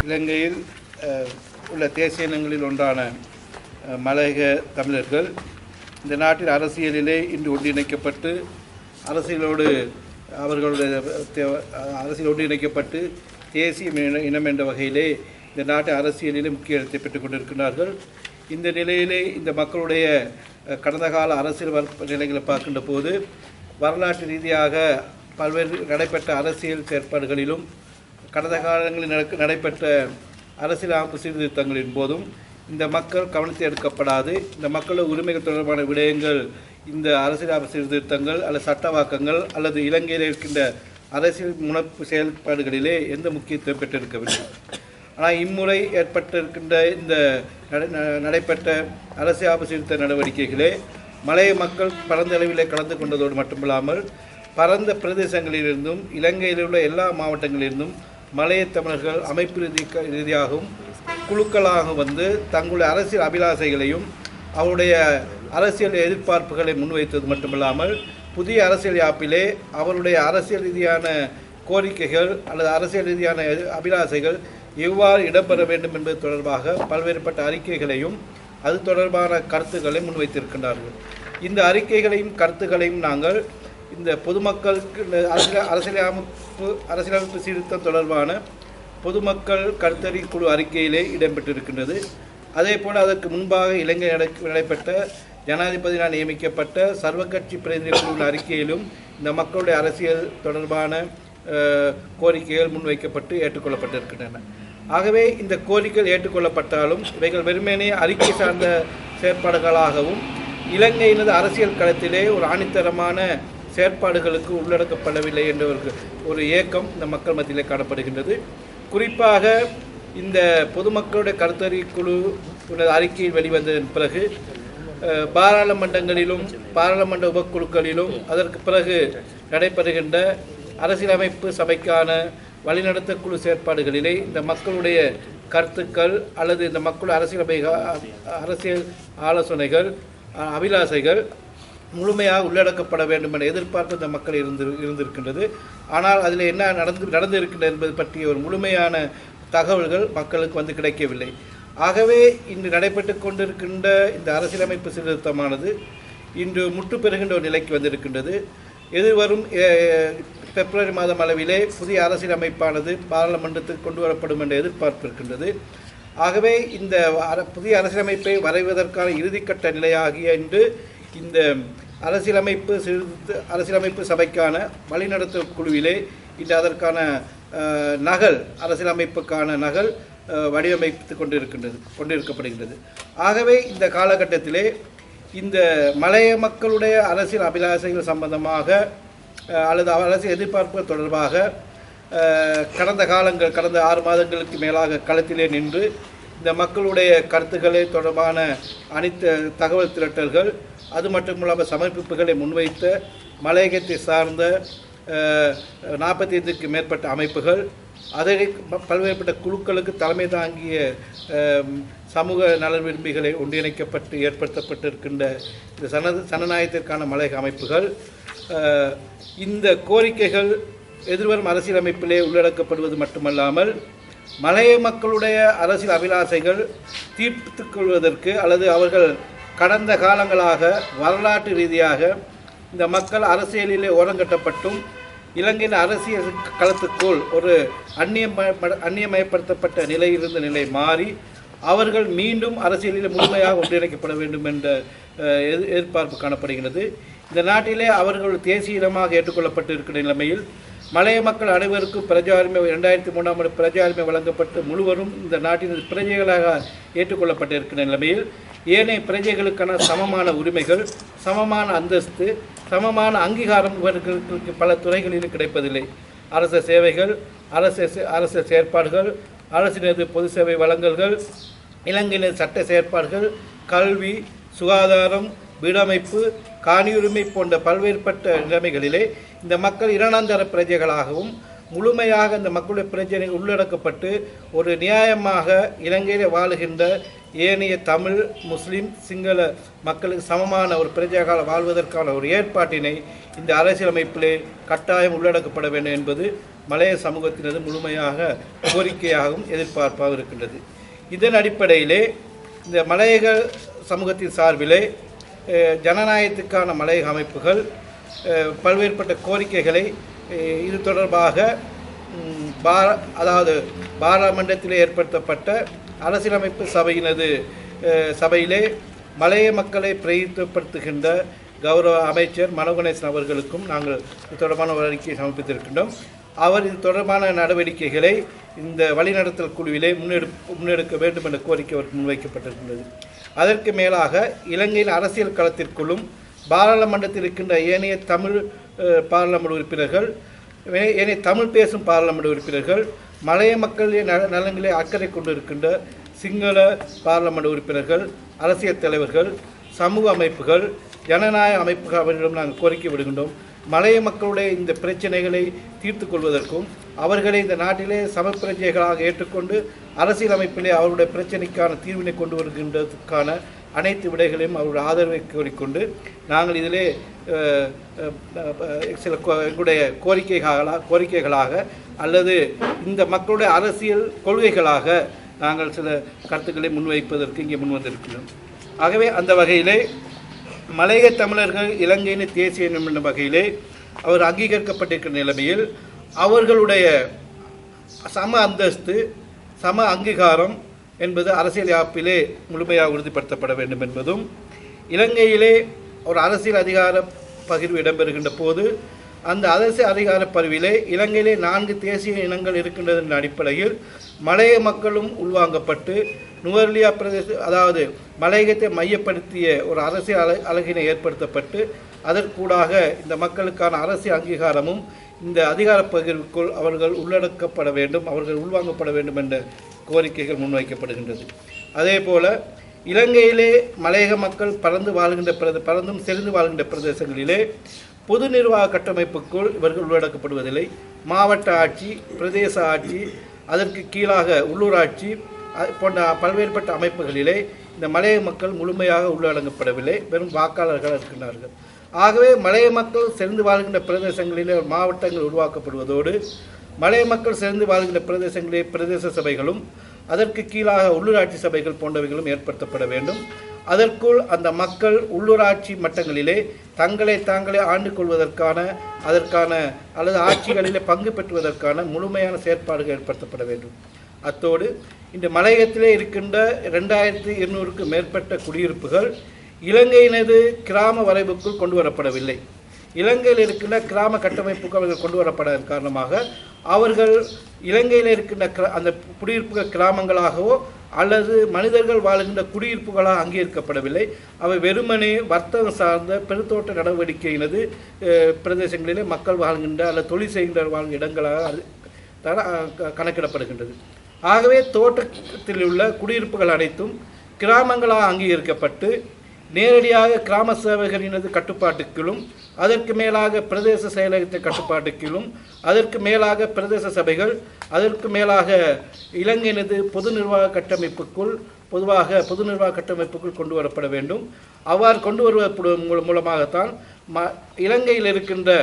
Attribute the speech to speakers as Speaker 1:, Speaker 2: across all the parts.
Speaker 1: இலங்கையில் உள்ள தேசிய இனங்களில் ஒன்றான மலையக தமிழர்கள் இந்த நாட்டின் அரசியலிலே இன்று ஒன்றிணைக்கப்பட்டு அரசியலோடு ஒன்றிணைக்கப்பட்டு தேசிய இனம் என்ற வகையிலே இந்த நாட்டு அரசியலிலே முக்கிய இடத்தை பெற்றுக் கொண்டிருக்கிறார்கள். இந்த நிலையிலே இந்த மக்களுடைய கடந்த கால அரசியல் நிலைகளை பார்க்கின்ற போது வரலாற்று ரீதியாக பல்வேறு நடைபெற்ற அரசியல் செயற்பாடுகளிலும் கடந்த காலங்களில் நடைபெற்ற அரசியலமைப்பு சீர்திருத்தங்களின் போதும் இந்த மக்கள் கவனத்தில் எடுக்கப்படாது. இந்த மக்களோட உரிமைகள் தொடர்பான விடயங்கள் இந்த அரசியலமைப்பு சீர்திருத்தங்கள் அல்லது சட்டவாக்கங்கள் அல்லது இலங்கையில் இருக்கின்ற அரசியல் முனைப்பு செயல்பாடுகளிலே எந்த முக்கியத்துவம் பெற்றிருக்கவில்லை. ஆனால் இம்முறை ஏற்பட்டிருக்கின்ற இந்த நடைபெற்ற அரசியலமைப்பு சீர்திருத்த நடவடிக்கைகளே மலைய மக்கள் பரந்த அளவிலே கலந்து கொண்டதோடு மட்டுமில்லாமல் பரந்த பிரதேசங்களிலிருந்தும் இலங்கையில் உள்ள எல்லா மாவட்டங்களிலிருந்தும் மலைய தமிழர்கள் அமைப்பு ரீதியாகவும் குழுக்களாக வந்து தங்களுடைய அரசியல் அபிலாசைகளையும் அவருடைய அரசியல் எதிர்பார்ப்புகளை முன்வைத்தது மட்டுமில்லாமல் புதிய அரசியல் யாப்பிலே அவருடைய அரசியல் ரீதியான கோரிக்கைகள் அல்லது அரசியல் ரீதியான அபிலாசைகள் எவ்வாறு இடம்பெற வேண்டும் என்பது தொடர்பாக பல்வேறுபட்ட அறிக்கைகளையும் அது தொடர்பான கருத்துக்களை முன்வைத்திருக்கின்றார்கள். இந்த அறிக்கைகளையும் கருத்துக்களையும் நாங்கள் இந்த பொதுமக்களுக்கு அரசியலமைப்பு சீர்திருத்தம் தொடர்பான பொதுமக்கள் கருத்தறி குழு அறிக்கையிலே இடம்பெற்றிருக்கின்றது. அதே போல் அதற்கு முன்பாக இலங்கை நடைபெற்ற ஜனாதிபதியினால் நியமிக்கப்பட்ட சர்வகட்சி பிரதிநிதி குழு அறிக்கையிலும் இந்த மக்களுடைய அரசியல் தொடர்பான கோரிக்கைகள் முன்வைக்கப்பட்டு ஏற்றுக்கொள்ளப்பட்டிருக்கின்றன. ஆகவே இந்த கோரிக்கைகள் ஏற்றுக்கொள்ளப்பட்டாலும் இவைகள் வெறுமனே அறிக்கை சார்ந்த செயற்பாடுகளாகவும் இலங்கையினது அரசியல் களத்திலே ஒரு ஆணித்தரமான செயற்பாடுகளுக்கு உள்ளடக்கப்படவில்லை என்ற ஒரு ஏக்கம் இந்த மக்கள் மத்தியிலே காணப்படுகின்றது. குறிப்பாக இந்த பொதுமக்களுடைய கருத்தறி குழு அறிக்கையில் வெளிவந்ததன் பிறகு பாராளுமன்றங்களிலும் பாராளுமன்ற உபக்குழுக்களிலும் அதற்கு பிறகு நடைபெறுகின்ற அரசியலமைப்பு சபைக்கான வழிநடத்த குழு செயற்பாடுகளிலே இந்த மக்களுடைய கருத்துக்கள் அல்லது இந்த மக்களுடைய அரசியல் ஆலோசனைகள் அபிலாசைகள் முழுமையாக உள்ளடக்கப்பட வேண்டும் என்ற எதிர்பார்ப்பு இந்த மக்கள் இருந்திருக்கின்றது. ஆனால் அதில் என்ன நடந்து இருக்கின்றது என்பது பற்றிய ஒரு முழுமையான தகவல்கள் மக்களுக்கு வந்து கிடைக்கவில்லை. ஆகவே இன்று நடைபெற்று கொண்டிருக்கின்ற இந்த அரசியலமைப்பு சீர்திருத்தமானது இன்று முற்று பெறுகின்ற ஒரு நிலைக்கு வந்திருக்கின்றது. எதிர்வரும் பிப்ரவரி மாதம் அளவிலே புதிய அரசியலமைப்பானது பாராளுமன்றத்தில் கொண்டு வரப்படும் என்ற எதிர்பார்ப்பு இருக்கின்றது. ஆகவே இந்த புதிய அரசியலமைப்பை வரைவதற்கான இறுதிக்கட்ட நிலையாகிய இன்று இந்த அரசியலமைப்பு சபைக்கான வழிநடத்த குழுவிலே இன்று அதற்கான அரசியலமைப்புக்கான நகல் வடிவமைத்து கொண்டிருக்கப்படுகின்றது. ஆகவே இந்த காலகட்டத்திலே இந்த மலைய மக்களுடைய அரசியல் அபிலாசைகள் சம்பந்தமாக அல்லது அரசியல் எதிர்பார்ப்புகள் தொடர்பாக கடந்த 6 மாதங்களுக்கு மேலாக களத்திலே நின்று இந்த மக்களுடைய கருத்துக்களை தொடர்பான அனைத்து தகவல் திரட்டல்கள் அது மட்டுமில்லாமல் சமர்ப்பிப்புகளை முன்வைத்த மலையகத்தை சார்ந்த 45க்கு மேற்பட்ட அமைப்புகள் அதை பல்வேறுபட்ட குழுக்களுக்கு தலைமை தாங்கிய சமூக நலன் விரும்பிகளை ஒன்றிணைக்கப்பட்டு ஏற்படுத்தப்பட்டிருக்கின்ற இந்த சனநாயகத்திற்கான மலையக அமைப்புகள் இந்த கோரிக்கைகள் எதிர்வரும் அரசியலமைப்பிலே உள்ளடக்கப்படுவது மட்டுமல்லாமல் மலைய மக்களுடைய அரசியல் அபிலாசைகள் தீர்த்துக் கொள்வதற்கு அல்லது அவர்கள் கடந்த காலங்களாக வரலாற்று ரீதியாக இந்த மக்கள் அரசியலிலே ஓரங்கட்டப்பட்டும் இலங்கையின் அரசியல் களத்துக்குள் ஒரு அந்நியமயப்படுத்தப்பட்ட நிலையிலிருந்த நிலை மாறி அவர்கள் மீண்டும் அரசியலில் முழுமையாக ஒன்றிணைக்கப்பட வேண்டும் என்ற எதிர்பார்ப்பு காணப்படுகிறது. இந்த நாட்டிலே அவர்கள் தேசிய இனமாக ஏற்றுக்கொள்ளப்பட்டிருக்கிற நிலைமையில் மலைய மக்கள் அனைவருக்கும் பிரஜாரிமை 2003ஆம் ஆண்டு பிரஜாரிமை வழங்கப்பட்டு முழுவதும் இந்த நாட்டின் பிரஜைகளாக ஏற்றுக்கொள்ளப்பட்டிருக்கிற நிலைமையில் ஏனைய பிரஜைகளுக்கான சமமான உரிமைகள், சமமான அந்தஸ்து, சமமான அங்கீகாரம் இவர்களுக்கு பல துறைகளிலும் கிடைப்பதில்லை. அரச சேவைகள், அரச செயற்பாடுகள், அரசினது பொது சேவை வழங்கல்கள், இலங்கையின் சட்ட செயற்பாடுகள், கல்வி, சுகாதாரம், வீடமைப்பு, காணியுரிமை போன்ற பல்வேறுபட்ட நிலைமைகளிலே இந்த மக்கள் இரண்டாந்தர பிரஜைகளாகவும் முழுமையாக இந்த மக்களுடைய பிரச்சனை உள்ளடக்கப்பட்டு ஒரு நியாயமாக இலங்கையில் வாழுகின்ற ஏனைய தமிழ், முஸ்லீம், சிங்கள மக்களுக்கு சமமான ஒரு பிரஜையாக வாழ்வதற்கான ஒரு ஏற்பாட்டினை இந்த அரசியலமைப்பிலே கட்டாயம் உள்ளடக்கப்பட வேண்டும் என்பது மலைய சமூகத்தினது முழுமையாக கோரிக்கையாகவும் எதிர்பார்ப்பாகவும் இருக்கின்றது. இதன் அடிப்படையிலே இந்த மலையக சமூகத்தின் சார்பிலே ஜனநாயகத்துக்கான மலையக அமைப்புகள் பல்வேறுபட்ட கோரிக்கைகளை இது தொடர்பாக அதாவது பாராளுமன்றத்தில் ஏற்படுத்தப்பட்ட அரசியலமைப்பு சபையிலே மலைய மக்களை பிரதிநிதித்துவப்படுத்துகின்ற கௌரவ அமைச்சர் மனோகணேசன் அவர்களுக்கும் நாங்கள் இது தொடர்பான ஒரு அறிக்கையை சமர்ப்பித்திருக்கின்றோம். அவர் இது தொடர்பான நடவடிக்கைகளை இந்த வழிநடத்தல் குழுவிலே முன்னெடுக்க வேண்டும் என்ற கோரிக்கை அவருக்கு முன்வைக்கப்பட்டிருக்கின்றது. அதற்கு மேலாக இலங்கையின் அரசியல் களத்திற்குள்ளும் பாராளுமன்றத்தில் இருக்கின்ற ஏனைய தமிழ் பாராளுமன்ற உறுப்பினர்கள், ஏனைய தமிழ் பேசும் பாராளுமன்ற உறுப்பினர்கள், மலைய மக்களின் நலன்களை அக்கறை கொண்டிருக்கின்ற சிங்கள பாராளுமன்ற உறுப்பினர்கள், அரசியல் தலைவர்கள், சமூக அமைப்புகள், ஜனநாயக அமைப்புகள் அவர்களிடம் நாங்கள் கோரிக்கை விடுகின்றோம். மலைய மக்களுடைய இந்த பிரச்சனைகளை தீர்த்து கொள்வதற்கும் அவர்களை இந்த நாட்டிலே சமப்பிரஜைகளாக ஏற்றுக்கொண்டு அரசியல் அமைப்பிலே அவருடைய பிரச்சனைக்கான தீர்வினை கொண்டு வருகின்றதுக்கான அனைத்து விடைகளையும் அவருடைய ஆதரவை கோரிக்கொண்டு நாங்கள் இதிலே சில எங்களுடைய கோரிக்கைகளாக அல்லது இந்த மக்களுடைய அரசியல் கொள்கைகளாக நாங்கள் சில கருத்துக்களை முன்வைப்பதற்கு இங்கே முன்வந்திருக்கிறோம். ஆகவே அந்த வகையிலே மலையக தமிழர்கள் இலங்கையின் தேசிய இனம் என்ற வகையிலே அவர் அங்கீகரிக்கப்பட்டிருக்கிற நிலைமையில் அவர்களுடைய சம அந்தஸ்து, சம அங்கீகாரம் என்பது அரசியல் யாப்பிலே முழுமையாக உறுதிப்படுத்தப்பட வேண்டும் என்பதும், இலங்கையிலே ஒரு அரசியல் அதிகார பகிர்வு இடம்பெறுகின்ற போது அந்த அரசியல் அதிகார பகிர்விலே இலங்கையிலே 4 தேசிய இனங்கள் இருக்கின்றது என்ற அடிப்படையில் மலைய மக்களும் உள்வாங்கப்பட்டு நுவரெலியா அதாவது மலையகத்தை மையப்படுத்திய ஒரு அரசியல் அழகினை ஏற்படுத்தப்பட்டு அதற்கூடாக இந்த மக்களுக்கான அரசியல் அங்கீகாரமும் இந்த அதிகார பகிர்வுக்குள் அவர்கள் உள்ளடக்கப்பட வேண்டும், அவர்கள் உள்வாங்கப்பட வேண்டும் என்ற கோரிக்கைகள் முன்வைக்கப்படுகின்றது. அதே போல இலங்கையிலே மலையக மக்கள் பறந்தும் செறிந்து வாழ்கின்ற பிரதேசங்களிலே பொது நிர்வாக கட்டமைப்புக்குள் இவர்கள் உள்ளடக்கப்படுவதில்லை. மாவட்ட ஆட்சி, பிரதேச ஆட்சி, அதற்கு கீழாக உள்ளூராட்சி போன்ற பல்வேறுபட்ட அமைப்புகளிலே இந்த மலைய மக்கள் முழுமையாக உள்ளடங்கப்படவில்லை, வெறும் வாக்காளர்கள் இருக்கின்றார்கள். ஆகவே மலைய மக்கள் செறிந்து வாழ்கின்ற பிரதேசங்களிலே மாவட்டங்கள் உருவாக்கப்படுவதோடு மலைய மக்கள் செறிந்து வாழ்கின்ற பிரதேசங்களிலே பிரதேச சபைகளும் அதற்கு கீழாக உள்ளூராட்சி சபைகள் போன்றவைகளும் ஏற்படுத்தப்பட வேண்டும். அதற்குள் அந்த மக்கள் உள்ளூராட்சி மட்டங்களிலே தாங்களே ஆண்டு கொள்வதற்கான அல்லது ஆட்சிகளிலே பங்கு பெற்றுவதற்கான முழுமையான செயற்பாடுகள் ஏற்படுத்தப்பட வேண்டும். அத்தோடு இந்த மலையகத்திலே இருக்கின்ற 2200க்கும் மேற்பட்ட குடியிருப்புகள் இலங்கையினது கிராம வரைவுக்குள் கொண்டு வரப்படவில்லை. இலங்கையில் இருக்கின்ற கிராம கட்டமைப்புக்கு அவர்கள் கொண்டு வரப்பட காரணமாக அவர்கள் இலங்கையில் இருக்கின்ற அந்த குடியிருப்புகள் கிராமங்களாகவோ அல்லது மனிதர்கள் வாழ்கின்ற குடியிருப்புகளாக அங்கீகரிக்கப்படவில்லை. அவை வெறுமனே வர்த்தகம் சார்ந்த பெருந்தோட்ட நடவடிக்கையினது பிரதேசங்களிலே மக்கள் வாழ்கின்ற அல்லது தொழில் செய்கின்ற வாழ்கின்ற இடங்களாக கணக்கிடப்படுகின்றது. ஆகவே தோட்டத்தில் உள்ள குடியிருப்புகள் அனைத்தும் கிராமங்களாக அங்கீகரிக்கப்பட்டு நேரடியாக கிராம சேவகரினது கட்டுப்பாட்டுக்குள்ளும் அதற்கு மேலாக பிரதேச செயலகத்தின் கட்டுப்பாட்டுக்குள்ளும் அதற்கு மேலாக பிரதேச சபைகள் அதற்கு மேலாக இலங்கையினது பொது நிர்வாக கட்டமைப்புக்குள் கொண்டு வரப்பட வேண்டும். அவ்வாறு கொண்டு வருவதன் மூலமாகத்தான் இலங்கையில் இருக்கின்ற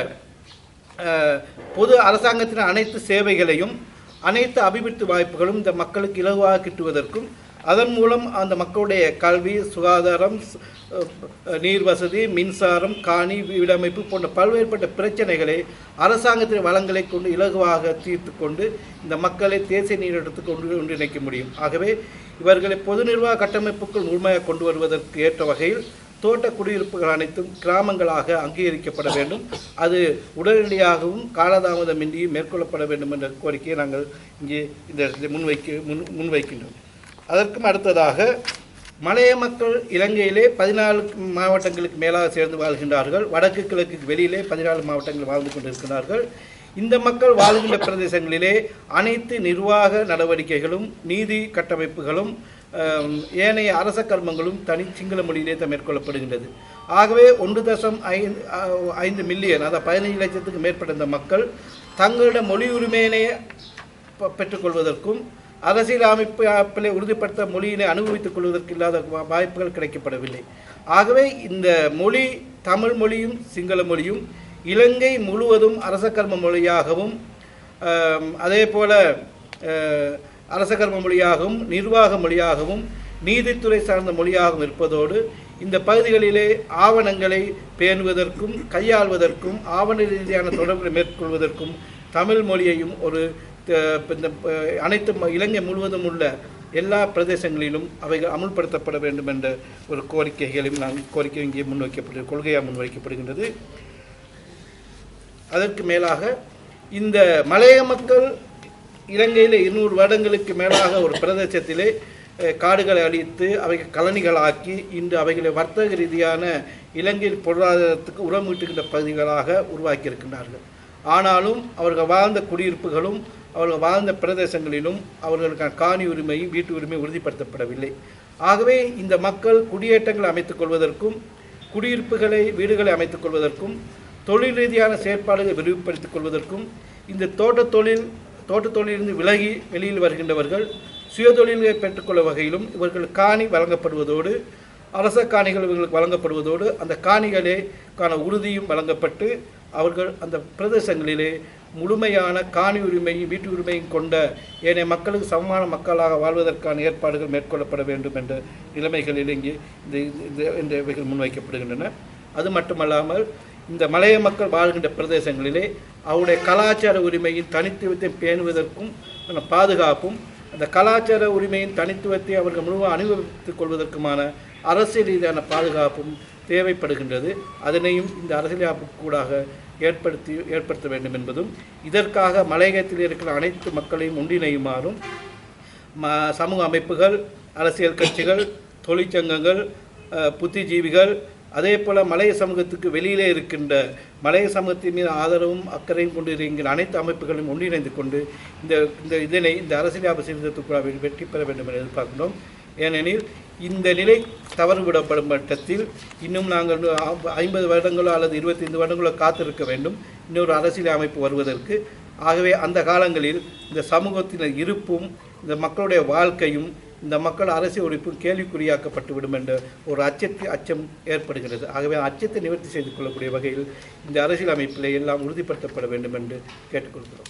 Speaker 1: பொது அரசாங்கத்தின் அனைத்து சேவைகளையும் அனைத்து அபிவிருத்தி வாய்ப்புகளும் இந்த மக்களுக்கு இலகுவாக கிட்டுவதற்கும் அதன் மூலம் அந்த மக்களுடைய கல்வி, சுகாதாரம், நீர் வசதி, மின்சாரம், காணி, வீடமைப்பு போன்ற பல்வேறுபட்ட பிரச்சனைகளை அரசாங்கத்தின் வளங்களை கொண்டு இலகுவாக தீர்த்து கொண்டு இந்த மக்களை தேசிய நீரோட்டத்துக்கு ஒன்றிணைக்க முடியும். ஆகவே இவர்களை பொது நிர்வாக கட்டமைப்புக்குள் முழுமையாக கொண்டு வருவதற்கு ஏற்ற வகையில் தோட்ட குடியிருப்புகள் அனைத்தும் கிராமங்களாக அங்கீகரிக்கப்பட வேண்டும். அது உடனடியாகவும் காலதாமதமின்றி மேற்கொள்ளப்பட வேண்டும் என்ற கோரிக்கையை நாங்கள் இங்கே இந்த இடத்தில் முன்வைக்கின்றோம். அதற்கும் அடுத்ததாக மலைய மக்கள் இலங்கையிலே 14 மாவட்டங்களுக்கு மேலாக சேர்ந்து வாழ்கின்றார்கள். வடக்கு கிழக்கு வெளியிலே 14 மாவட்டங்கள் வாழ்ந்து கொண்டிருக்கிறார்கள். இந்த மக்கள் வாழ்கின்ற பிரதேசங்களிலே அனைத்து நிர்வாக நடவடிக்கைகளும் நீதி கட்டமைப்புகளும் ஏனைய அரச கர்மங்களும் தனி சிங்கள மொழியிலே மேற்கொள்ளப்படுகின்றது. ஆகவே 1.5 மில்லியன் அதாவது 15 லட்சத்துக்கு மேற்பட்ட இந்த மக்கள் தங்களோட மொழி உரிமையினை பெற்றுக்கொள்வதற்கும் அரசியல் அமைப்பிலே உறுதிப்படுத்த மொழியினை அனுபவித்துக் கொள்வதற்கு இல்லாத வாய்ப்புகள் கிடைக்கப்படவில்லை. ஆகவே இந்த மொழி தமிழ் மொழியும் சிங்கள மொழியும் இலங்கை முழுவதும் அரச கர்ம மொழியாகவும் அதே போல அரச கர்ம மொழியாகவும் நிர்வாக மொழியாகவும் நீதித்துறை சார்ந்த மொழியாகவும் இருப்பதோடு இந்த பகுதிகளிலே ஆவணங்களை பேணுவதற்கும் கையாள்வதற்கும் ஆவண ரீதியான தொடர்புகளை மேற்கொள்வதற்கும் தமிழ் மொழியையும் ஒரு இந்த அனைத்து இலங்கை முழுவதும் உள்ள எல்லா பிரதேசங்களிலும் அவைகள் அமுல்படுத்தப்பட வேண்டும் என்ற ஒரு கோரிக்கைகளையும் கோரிக்கை இங்கே கொள்கையாக முன்வைக்கப்படுகின்றது. அதற்கு மேலாக இந்த மலைய மக்கள் இலங்கையில் 200 வருடங்களுக்கு மேலாக ஒரு பிரதேசத்திலே காடுகளை அழித்து அவைகள் கலனிகளாக்கி இன்று அவைகளை வர்த்தக ரீதியான இலங்கையில் பொருளாதாரத்துக்கு உரமீட்டுகின்ற பகுதிகளாக உருவாக்கியிருக்கின்றார்கள். ஆனாலும் அவர்கள் வாழ்ந்த குடியிருப்புகளும் அவர்கள் வாழ்ந்த பிரதேசங்களிலும் அவர்களுக்கான காணி உரிமையும் வீட்டு உரிமையும் உறுதிப்படுத்தப்படவில்லை. ஆகவே இந்த மக்கள் குடியேற்றங்களை அமைத்துக் கொள்வதற்கும் குடியிருப்புகளை வீடுகளை அமைத்துக் கொள்வதற்கும் தொழில் ரீதியான செயற்பாடுகளை விரிவுபடுத்திக் கொள்வதற்கும் இந்த தோட்டத்தொழிலிருந்து விலகி வெளியில் வருகின்றவர்கள் சுயதொழில்களை பெற்றுக்கொள்ள வகையிலும் இவர்கள் காணி வழங்கப்படுவதோடு அரச காணிகள் இவர்களுக்கு வழங்கப்படுவதோடு அந்த காணிகளுக்கான உறுதியும் வழங்கப்பட்டு அவர்கள் அந்த பிரதேசங்களிலே முழுமையான காணி உரிமையும் வீட்டு உரிமையும் கொண்ட ஏனைய மக்களுக்கு சமமான மக்களாக வாழ்வதற்கான ஏற்பாடுகள் மேற்கொள்ளப்பட வேண்டும் என்ற நிலைமைகளில் இங்கே இந்த இவைகள் முன்வைக்கப்படுகின்றன. அது மட்டுமல்லாமல் இந்த மலைய மக்கள் வாழ்கின்ற பிரதேசங்களிலே அவருடைய கலாச்சார உரிமையின் தனித்துவத்தை பேணுவதற்கும் பாதுகாப்பும் அந்த கலாச்சார உரிமையின் தனித்துவத்தை அவர்கள் முழுவதும் அனுபவித்துக் கொள்வதற்குமான அரசியல் ரீதியான பாதுகாப்பும் தேவைப்படுகின்றது. அதனையும் இந்த அரசியலமைப்புக்கூடாக ஏற்படுத்த வேண்டும் என்பதும் இதற்காக மலையகத்தில் இருக்கிற அனைத்து மக்களையும் ஒன்றிணையுமாறும் சமூக அமைப்புகள், அரசியல் கட்சிகள், தொழிற்சங்கங்கள், புத்திஜீவிகள், அதே போல் மலைய சமூகத்துக்கு வெளியிலே இருக்கின்ற மலைய சமூகத்தின் மீது ஆதரவும் அக்கறையும் கொண்டு இருக்கின்ற அனைத்து அமைப்புகளையும் ஒன்றிணைந்து கொண்டு இந்த அரசியல் சீர்திருத்தக்குழாவில் வெற்றி பெற வேண்டும் என எதிர்பார்க்கிறோம். ஏனெனில் இந்த நிலை தவறுவிடப்படும் பட்சத்தில் இன்னும் நாங்கள் 50 வருடங்களோ அல்லது 25 வருடங்களோ காத்திருக்க வேண்டும் இன்னொரு அரசியல் அமைப்பு வருவதற்கு. ஆகவே அந்த காலங்களில் இந்த சமூகத்தின் இருப்பும் இந்த மக்களுடைய வாழ்க்கையும் இந்த மக்கள் அரசியல் உழைப்பும் கேள்விக்குறியாக்கப்பட்டுவிடும் என்ற ஒரு அச்சம் ஏற்படுகிறது. ஆகவே அச்சத்தை நிவர்த்தி செய்து கொள்ளக்கூடிய வகையில் இந்த அரசியல் அமைப்பில் எல்லாம் உறுதிப்படுத்தப்பட வேண்டும் என்று கேட்டுக்கொள்கிறோம்.